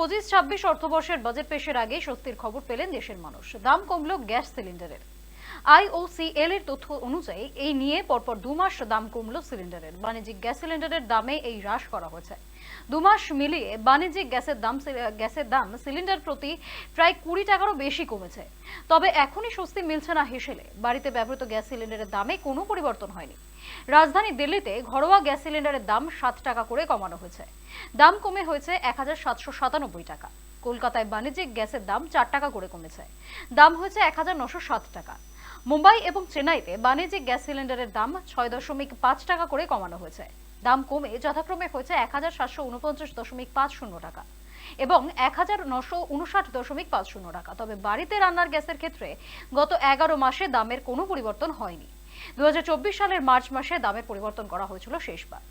২০২৫-২৬ অর্থবর্ষের budget পেশের আগে স্বস্তির খবর পেলেন দেশের মানুষ। দাম কমল গ্যাস সিলিন্ডারের। আইওসিএল এর তথ্য অনুযায়ী এই নিয়ে পরপর 2 মাস দাম কমল সিলিন্ডারের। বাণিজ্যিক গ্যাস সিলিন্ডারের দামে এই হ্রাস করা হয়েছে। 2 মাস মিলিয়ে বাণিজ্যিক গ্যাসের দাম সিলিন্ডার প্রতি প্রায় 20 টাকারও বেশি কমেছে। তবে এখনই স্বস্তি মিলছে না হেসেলে। বাড়িতে ব্যবহৃত গ্যাস সিলিন্ডারের দামে কোনো পরিবর্তন হয়নি। রাজধানী দিল্লিতে ঘরোয়া গ্যাস সিলিন্ডারের দাম 7 টাকা করে কমানো হয়েছে। দাম কমে হয়েছে 1797 টাকা। কলকাতায় বাণিজ্যিক গ্যাসের দাম 4 টাকা করে কমেছে। দাম হয়েছে 1907 টাকা। মুম্বাই এবং চেন্নাইতে বাণিজ্যিক গ্যাস সিলিন্ডারের দাম 6.5 টাকা করে কমানো হয়েছে। দাম কমে যথাক্রমে হয়েছে 1749.50 টাকা এবং 1959.50 টাকা। তবে বাড়িতে রান্নার গ্যাসের ক্ষেত্রে গত 11 মাসে দামের কোনো পরিবর্তন হয়নি। 2024 সালের মার্চ মাসে দামের পরিবর্তন করা হয়েছিল শেষবার।